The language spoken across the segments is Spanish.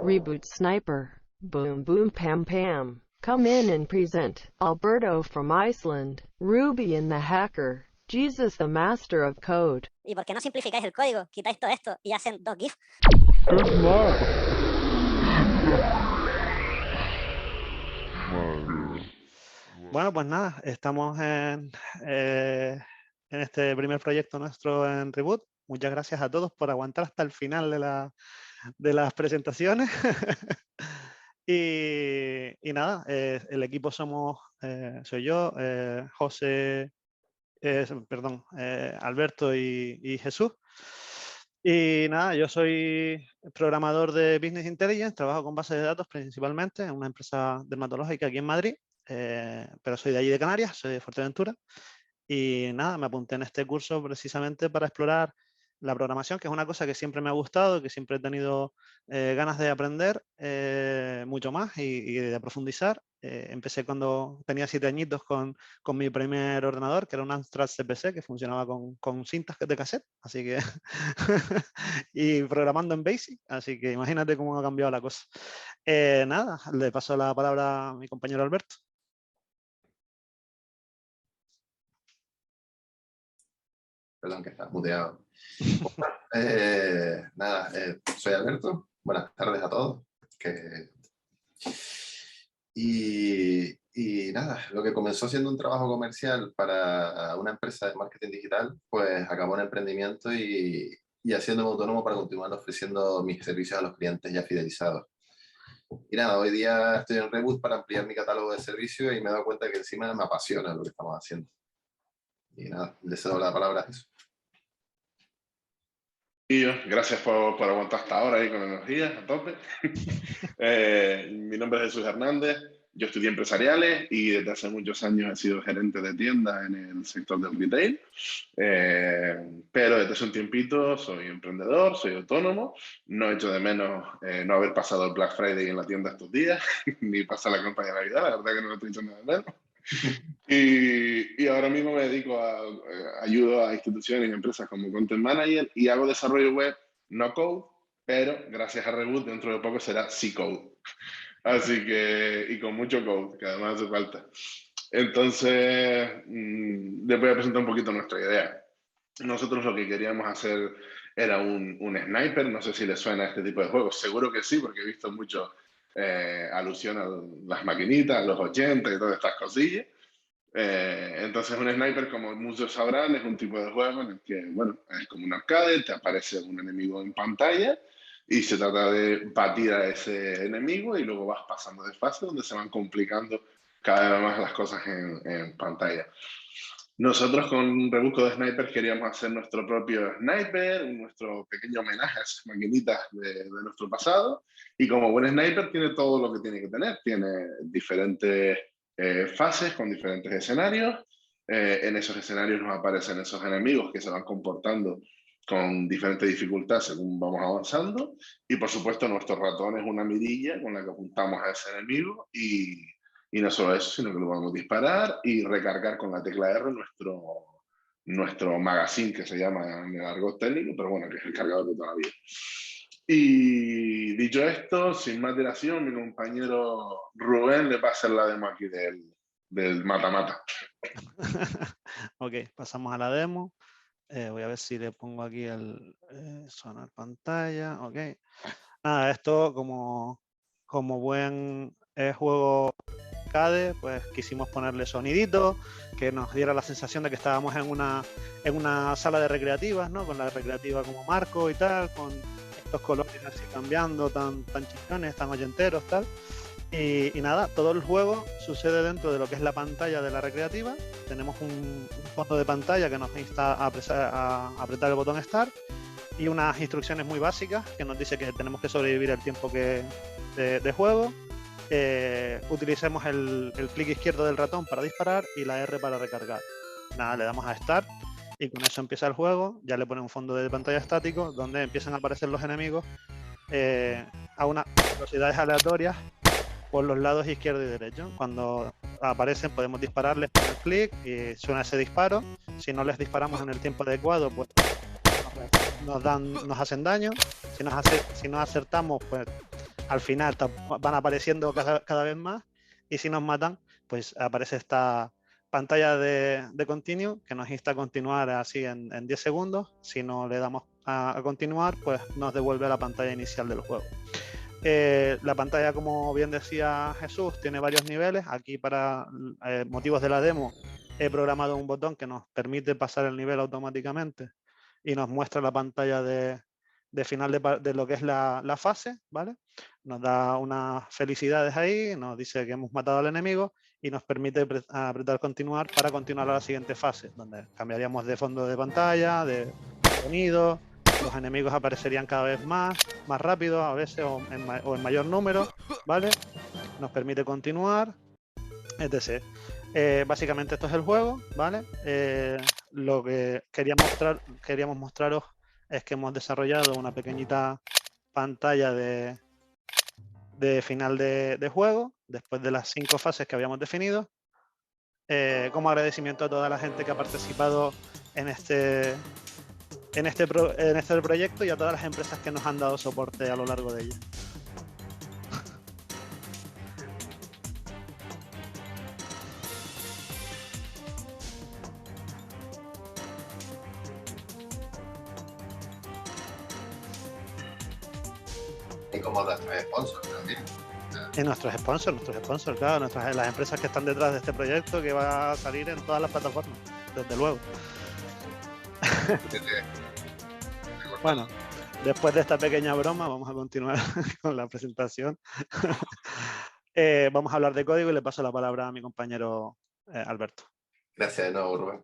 Reboot Sniper. Boom boom pam pam. Come in and present Alberto from Iceland, Ruby and the Hacker, Jesus the Master of Code. ¿Y por qué no simplificáis el código? Quitáis todo esto y hacen 2 GIF. Bueno, pues nada, estamos en este primer proyecto nuestro en Reboot. Muchas gracias a todos por aguantar hasta el final de las presentaciones. y nada, el equipo soy yo, José, Alberto y Jesús. Y nada, yo soy programador de Business Intelligence, trabajo con bases de datos principalmente en una empresa dermatológica aquí en Madrid, pero soy de allí de Canarias, soy de Fuerteventura. Y nada, me apunté en este curso precisamente para explorar la programación, que es una cosa que siempre me ha gustado, que siempre he tenido ganas de aprender mucho más y de profundizar. Empecé cuando tenía 7 añitos con mi primer ordenador, que era un Amstrad CPC, que funcionaba con cintas de cassette, así que y programando en BASIC, así que imagínate cómo ha cambiado la cosa. Nada, le paso la palabra a mi compañero Alberto. Perdón, que está muteado. Soy Alberto. Buenas tardes a todos. Y nada, lo que comenzó siendo un trabajo comercial para una empresa de marketing digital, pues acabó en emprendimiento y haciéndome autónomo para continuar ofreciendo mis servicios a los clientes ya fidelizados. Y nada, hoy día estoy en Reboot para ampliar mi catálogo de servicios y me he dado cuenta que encima me apasiona lo que estamos haciendo. Y nada, le cedo la palabra a Jesús. Gracias por aguantar hasta ahora ahí con energía, a tope. Mi nombre es Jesús Hernández, yo estudié empresariales y desde hace muchos años he sido gerente de tienda en el sector del retail. Pero desde hace un tiempito soy emprendedor, soy autónomo, no echo de menos no haber pasado el Black Friday en la tienda estos días, ni pasar la campaña de Navidad, la verdad que no lo estoy echando de menos. Y ahora mismo me dedico ayudo a instituciones y empresas como Content Manager y hago desarrollo web, no code, pero gracias a Reboot dentro de poco será C-Code. Así que, y con mucho code, que además hace falta. Entonces, les voy a presentar un poquito nuestra idea. Nosotros lo que queríamos hacer era un sniper, no sé si les suena a este tipo de juegos, seguro que sí, porque he visto mucho alusión a las maquinitas, los 80 y todas estas cosillas. Entonces un sniper, como muchos sabrán, es un tipo de juego en el que, bueno, es como un arcade, te aparece un enemigo en pantalla y se trata de batir a ese enemigo y luego vas pasando de fase donde se van complicando cada vez más las cosas en pantalla. Nosotros con Rebusco de Sniper queríamos hacer nuestro propio sniper, nuestro pequeño homenaje a esas maquinitas de nuestro pasado, y como buen sniper tiene todo lo que tiene que tener, tiene diferentes fases con diferentes escenarios. En esos escenarios nos aparecen esos enemigos que se van comportando con diferentes dificultades según vamos avanzando, y por supuesto nuestro ratón es una mirilla con la que apuntamos a ese enemigo y no solo eso, sino que lo podemos disparar y recargar con la tecla R nuestro magazine, que se llama en el argot técnico, pero bueno, que es el cargador de toda la vida. Y dicho esto, sin más dilación, mi compañero Rubén le va a hacer la demo aquí del mata-mata. Ok, pasamos a la demo. Voy a ver si le pongo aquí el sonar pantalla. Ok. Nada, esto como buen juego arcade, pues quisimos ponerle soniditos que nos diera la sensación de que estábamos en una sala de recreativas, ¿no? Con la recreativa como marco y tal, con estos colores así cambiando, tan chingones, tan ochenteros, tal. Y nada, todo el juego sucede dentro de lo que es la pantalla de la recreativa. Tenemos un fondo de pantalla que nos insta a apretar el botón Start y unas instrucciones muy básicas que nos dice que tenemos que sobrevivir el tiempo de juego. Utilicemos el clic izquierdo del ratón para disparar y la R para recargar. Nada, le damos a Start y con eso empieza el juego. Ya le pone un fondo de pantalla estático donde empiezan a aparecer los enemigos a unas velocidades aleatorias por los lados izquierdo y derecho. Cuando aparecen podemos dispararles con el clic y suena ese disparo. Si no les disparamos en el tiempo adecuado, pues nos hacen daño. Si nos acertamos, pues al final van apareciendo cada vez más, y si nos matan, pues aparece esta pantalla de continue que nos insta a continuar así en 10 segundos. Si no le damos a continuar, pues nos devuelve a la pantalla inicial del juego. La pantalla, como bien decía Jesús, tiene varios niveles. Aquí, para motivos de la demo, he programado un botón que nos permite pasar el nivel automáticamente y nos muestra la pantalla de final de lo que es la fase, ¿vale? Nos da unas felicidades ahí, nos dice que hemos matado al enemigo y nos permite apretar continuar para continuar a la siguiente fase, donde cambiaríamos de fondo de pantalla, de sonido. Los enemigos aparecerían cada vez más rápido, a veces, o en mayor número, ¿vale? Nos permite continuar, etc. Básicamente esto es el juego, ¿vale? Lo que queríamos mostraros es que hemos desarrollado una pequeñita pantalla de final de juego, después de las 5 fases que habíamos definido, como agradecimiento a toda la gente que ha participado en este proyecto y a todas las empresas que nos han dado soporte a lo largo de ella. Y como nuestros sponsors también. Y nuestros sponsors, claro, las empresas que están detrás de este proyecto, que va a salir en todas las plataformas, desde luego. Bueno, después de esta pequeña broma, vamos a continuar con la presentación. Vamos a hablar de código y le paso la palabra a mi compañero Alberto. Gracias de nuevo, Rubén.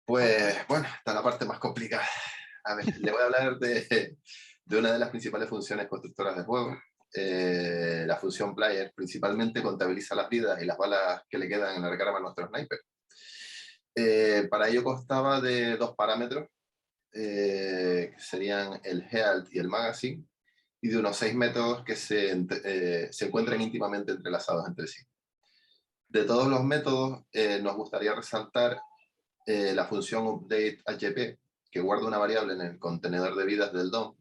Pues bueno, está la parte más complicada. A ver, le voy a hablar de una de las principales funciones constructoras de juego. La función player principalmente contabiliza las vidas y las balas que le quedan en la recarga a nuestro sniper. Para ello constaba de 2 parámetros, que serían el health y el magazine, y de unos 6 métodos que se encuentran íntimamente entrelazados entre sí. De todos los métodos, nos gustaría resaltar la función update-hp, que guarda una variable en el contenedor de vidas del DOM,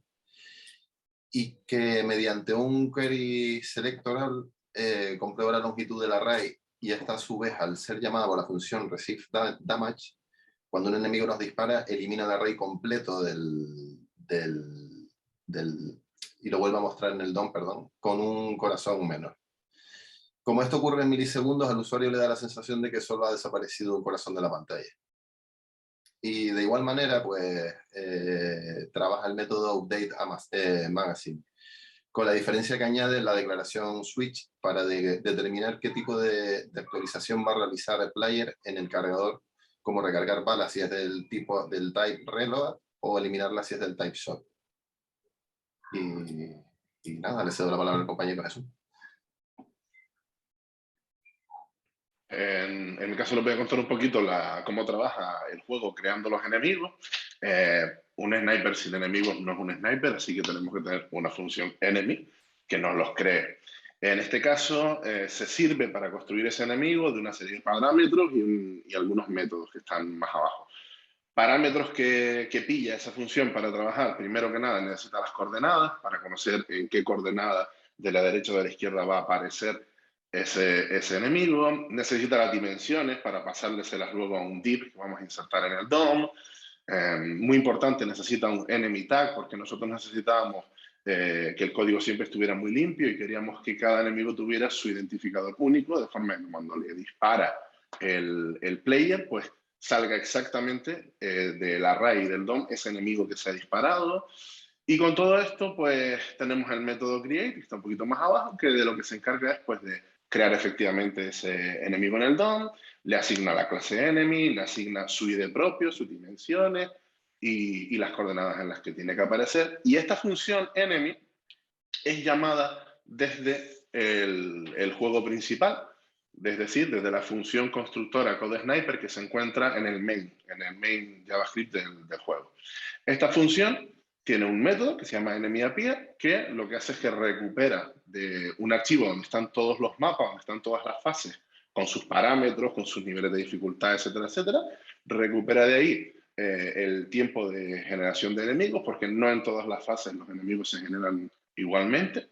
y que mediante un query selectoral comprueba la longitud del array, y esta a su vez, al ser llamada por la función receive damage, cuando un enemigo nos dispara, elimina el array completo y lo vuelve a mostrar en el DOM, perdón, con un corazón menos. Como esto ocurre en milisegundos, al usuario le da la sensación de que solo ha desaparecido un corazón de la pantalla. Y de igual manera, pues, trabaja el método update-magazine, con la diferencia que añade la declaración switch para determinar qué tipo de actualización va a realizar el player en el cargador, como recargar balas si es del type reload, o eliminarlas si es del type shot. Y nada, le cedo la palabra al compañero Jesús. En mi caso les voy a contar un poquito cómo trabaja el juego creando los enemigos. Un sniper sin enemigos no es un sniper, así que tenemos que tener una función enemy que nos los cree. En este caso se sirve para construir ese enemigo de una serie de parámetros y algunos métodos que están más abajo. Parámetros que pilla esa función para trabajar. Primero que nada necesita las coordenadas para conocer en qué coordenada de la derecha o de la izquierda va a aparecer ese enemigo. Necesita las dimensiones para pasárselas luego a un div que vamos a insertar en el DOM. Muy importante, necesita un enemy tag, porque nosotros necesitábamos que el código siempre estuviera muy limpio y queríamos que cada enemigo tuviera su identificador único, de forma que cuando le dispara el player, pues salga exactamente del array del DOM ese enemigo que se ha disparado. Y con todo esto, pues tenemos el método create, que está un poquito más abajo, que de lo que se encarga después de crear efectivamente ese enemigo en el DOM, le asigna la clase enemy, le asigna su ID propio, sus dimensiones y las coordenadas en las que tiene que aparecer. Y esta función enemy es llamada desde el juego principal, es decir, desde la función constructora CodeSniper que se encuentra en el main JavaScript del juego. Esta función tiene un método que se llama enemyAppear, que lo que hace es que recupera de un archivo donde están todos los mapas, donde están todas las fases, con sus parámetros, con sus niveles de dificultad, etcétera, etcétera. Recupera de ahí el tiempo de generación de enemigos, porque no en todas las fases los enemigos se generan igualmente.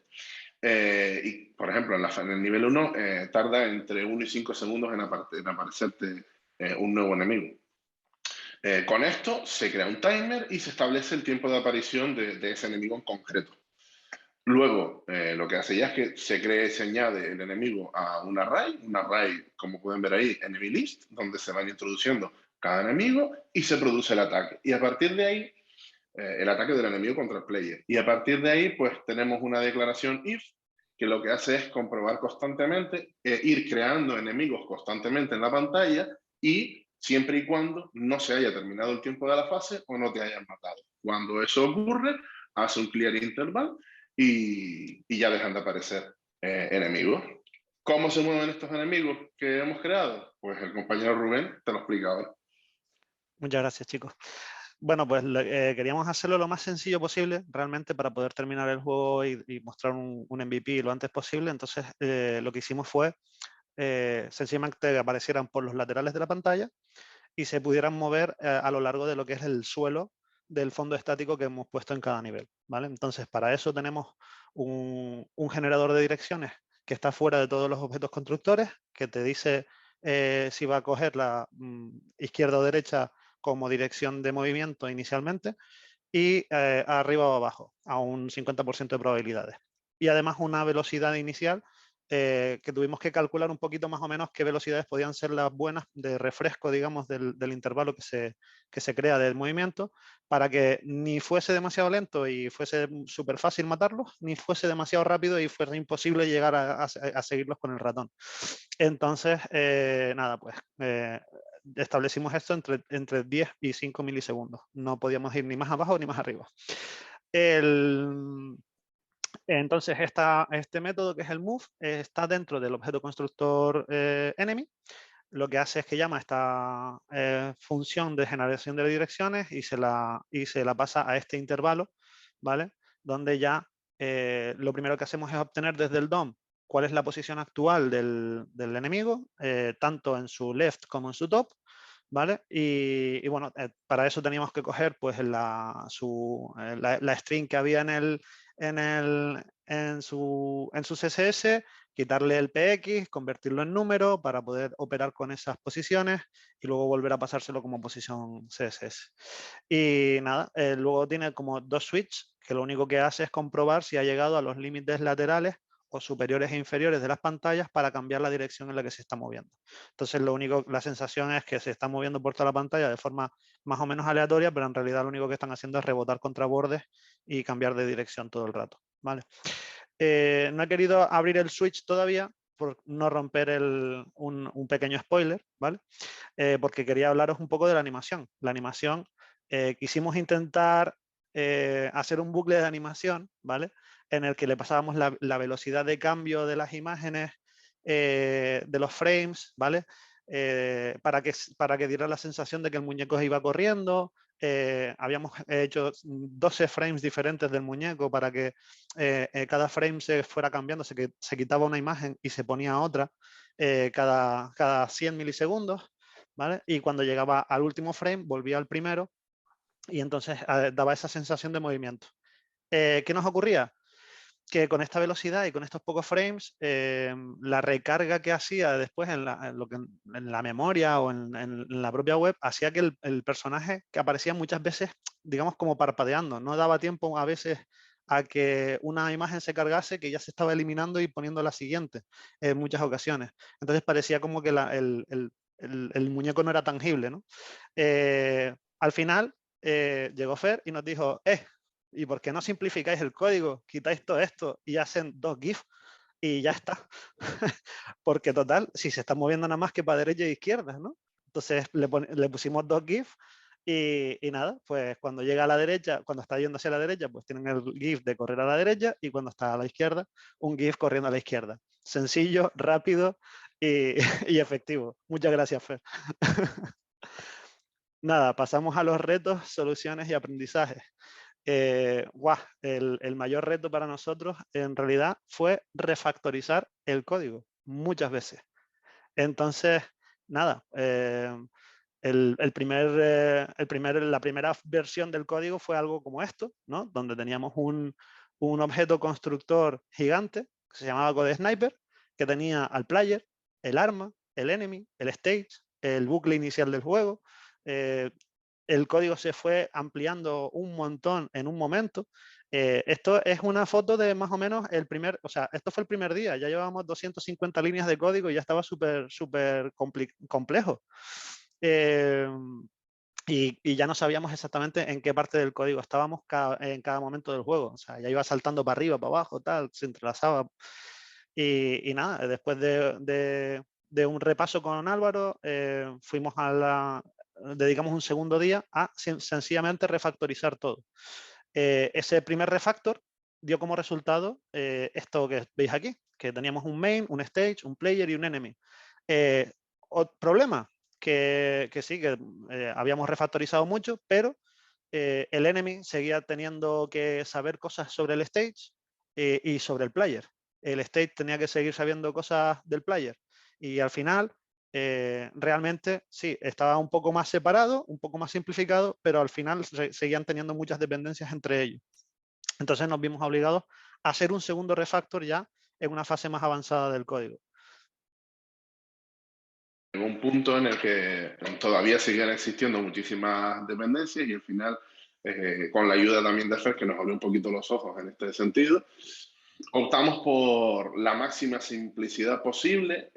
Y, por ejemplo, en el nivel 1 tarda entre 1 y 5 segundos en aparecerte un nuevo enemigo. Con esto se crea un timer y se establece el tiempo de aparición de ese enemigo en concreto. Luego, lo que hace ya es que se añade el enemigo a un array, como pueden ver ahí, enemy list, donde se van introduciendo cada enemigo y se produce el ataque. Y a partir de ahí, el ataque del enemigo contra el player. Y a partir de ahí, pues tenemos una declaración if, que lo que hace es comprobar constantemente, ir creando enemigos constantemente en la pantalla y siempre y cuando no se haya terminado el tiempo de la fase o no te hayan matado. Cuando eso ocurre, hace un clear interval y ya dejan de aparecer enemigos. ¿Cómo se mueven estos enemigos que hemos creado? Pues el compañero Rubén te lo explica ahora. Muchas gracias, chicos. Bueno, pues queríamos hacerlo lo más sencillo posible, realmente, para poder terminar el juego y mostrar un MVP lo antes posible. Entonces, lo que hicimos fue sencillamente que aparecieran por los laterales de la pantalla y se pudieran mover a lo largo de lo que es el suelo del fondo estático que hemos puesto en cada nivel, ¿vale? Entonces, para eso tenemos un generador de direcciones que está fuera de todos los objetos constructores, que te dice si va a coger la izquierda o derecha como dirección de movimiento inicialmente, y arriba o abajo, a un 50% de probabilidades. Y además una velocidad inicial que tuvimos que calcular un poquito más o menos qué velocidades podían ser las buenas de refresco, digamos, del intervalo que se crea del movimiento, para que ni fuese demasiado lento y fuese súper fácil matarlos, ni fuese demasiado rápido y fuese imposible llegar a seguirlos con el ratón. Entonces, nada, pues establecimos esto entre 10 y 5 milisegundos. No podíamos ir ni más abajo ni más arriba. Entonces, este método, que es el move, está dentro del objeto constructor enemy. Lo que hace es que llama esta función de generación de direcciones y se la pasa a este intervalo, ¿vale? Donde ya lo primero que hacemos es obtener desde el DOM cuál es la posición actual del enemigo, tanto en su left como en su top, ¿vale? Y bueno, para eso teníamos que coger pues la string que había en su CSS, quitarle el PX, convertirlo en número para poder operar con esas posiciones y luego volver a pasárselo como posición CSS. Y nada, luego tiene como dos switches que lo único que hace es comprobar si ha llegado a los límites laterales o superiores e inferiores de las pantallas para cambiar la dirección en la que se está moviendo. Entonces, la sensación es que se está moviendo por toda la pantalla de forma más o menos aleatoria, pero en realidad lo único que están haciendo es rebotar contra bordes y cambiar de dirección todo el rato, ¿vale? No he querido abrir el switch todavía por no romper un pequeño spoiler, ¿vale? Porque quería hablaros un poco de la animación. La animación, quisimos intentar hacer un bucle de animación, ¿vale? En el que le pasábamos la velocidad de cambio de las imágenes, de los frames, ¿vale? Para que diera la sensación de que el muñeco iba corriendo. Habíamos hecho 12 frames diferentes del muñeco para que cada frame se fuera cambiando, se quitaba una imagen y se ponía otra cada 100 milisegundos, ¿vale? Y cuando llegaba al último frame volvía al primero y entonces daba esa sensación de movimiento. ¿Qué nos ocurría? Que con esta velocidad y con estos pocos frames, la recarga que hacía después en la memoria o en la propia web, hacía que el personaje que aparecía muchas veces, digamos, como parpadeando. No daba tiempo a veces a que una imagen se cargase, que ya se estaba eliminando y poniendo la siguiente en muchas ocasiones. Entonces parecía como que el muñeco no era tangible, ¿no? Al final llegó Fer y nos dijo, ¿y por qué no simplificáis el código? Quitáis todo esto y hacen 2 GIF y ya está. Porque total, si se está moviendo nada más que para derecha e izquierda, ¿no? Entonces le pusimos 2 GIF y nada, pues cuando llega a la derecha, cuando está yendo hacia la derecha, pues tienen el GIF de correr a la derecha y cuando está a la izquierda, un GIF corriendo a la izquierda. Sencillo, rápido y, y efectivo. Muchas gracias, Fer. Nada, pasamos a los retos, soluciones y aprendizajes. El mayor reto para nosotros en realidad fue refactorizar el código muchas veces. Entonces, nada, la primera versión del código fue algo como esto, ¿no? Donde teníamos un objeto constructor gigante que se llamaba CodeSniper, que tenía al player, el arma, el enemy, el stage, el bucle inicial del juego. El código se fue ampliando un montón en un momento. Esto es una foto de más o menos esto fue el primer día, ya llevábamos 250 líneas de código y ya estaba súper complejo. Y ya no sabíamos exactamente en qué parte del código estábamos en cada momento del juego. O sea, ya iba saltando para arriba, para abajo, tal, se entrelazaba. Y nada, después de un repaso con Álvaro, dedicamos un segundo día a sencillamente refactorizar todo. Ese primer refactor dio como resultado esto que veis aquí, que teníamos un main, un stage, un player y un enemy. Problema, que sí, que habíamos refactorizado mucho, pero el enemy seguía teniendo que saber cosas sobre el stage y sobre el player. El stage tenía que seguir sabiendo cosas del player. Y al final, realmente, sí, estaba un poco más separado, un poco más simplificado, pero al final seguían teniendo muchas dependencias entre ellos. Entonces nos vimos obligados a hacer un segundo refactor ya en una fase más avanzada del código. En un punto en el que todavía seguían existiendo muchísimas dependencias y al final, con la ayuda también de Fer, que nos abrió un poquito los ojos en este sentido, optamos por la máxima simplicidad posible,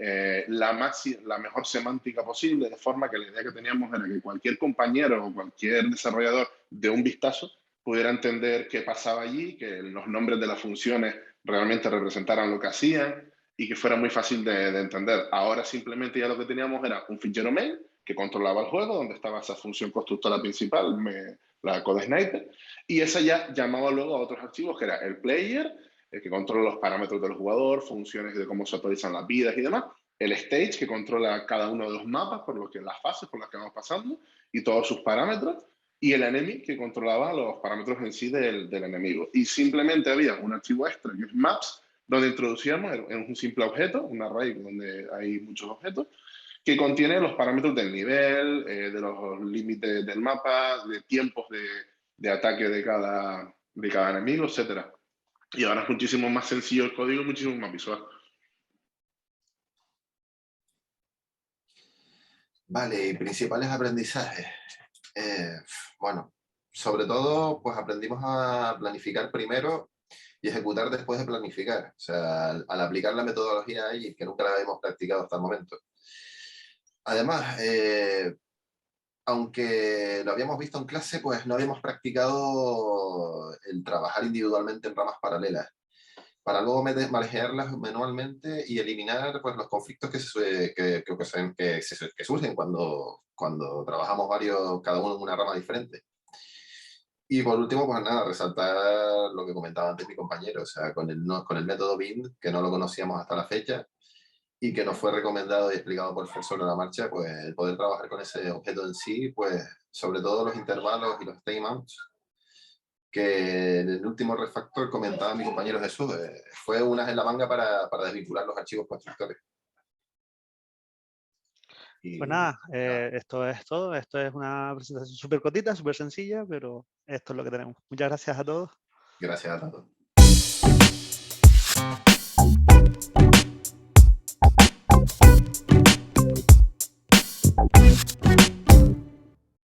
la mejor semántica posible, de forma que la idea que teníamos era que cualquier compañero o cualquier desarrollador de un vistazo pudiera entender qué pasaba allí, que los nombres de las funciones realmente representaran lo que hacían, y que fuera muy fácil de entender. Ahora simplemente ya lo que teníamos era un fichero main que controlaba el juego, donde estaba esa función constructora principal, la CodeSniper, y esa ya llamaba luego a otros archivos, que era el player, que controla los parámetros del jugador, funciones de cómo se actualizan las vidas y demás, el stage, que controla cada uno de los mapas, las fases por las que vamos pasando, y todos sus parámetros, y el enemy, que controlaba los parámetros en sí del enemigo. Y simplemente había un archivo extra, que es maps, donde introducíamos en un simple objeto, un array donde hay muchos objetos, que contiene los parámetros del nivel, de los límites del mapa, de tiempos de ataque de cada enemigo, etc. Y ahora es muchísimo más sencillo el código, muchísimo más visual. Vale, y principales aprendizajes. Bueno, sobre todo, pues aprendimos a planificar primero y ejecutar después de planificar. O sea, al aplicar la metodología Agile, que nunca la habíamos practicado hasta el momento. Además, aunque lo habíamos visto en clase, pues no habíamos practicado el trabajar individualmente en ramas paralelas, para luego manejarlas manualmente y eliminar pues, los conflictos que surgen cuando trabajamos cada uno en una rama diferente. Y por último, pues nada, resaltar lo que comentaba antes mi compañero, o sea, con el método BIND, que no lo conocíamos hasta la fecha, y que nos fue recomendado y explicado por Fer sobre la marcha, pues el poder trabajar con ese objeto en sí, pues sobre todo los intervalos y los timeouts, que en el último refactor comentaba mi compañero Jesús, fue unas en la manga para desvincular los archivos constructores. Pues nada, esto es todo. Esto es una presentación súper cortita, súper sencilla, pero esto es lo que tenemos. Muchas gracias a todos. Gracias a todos.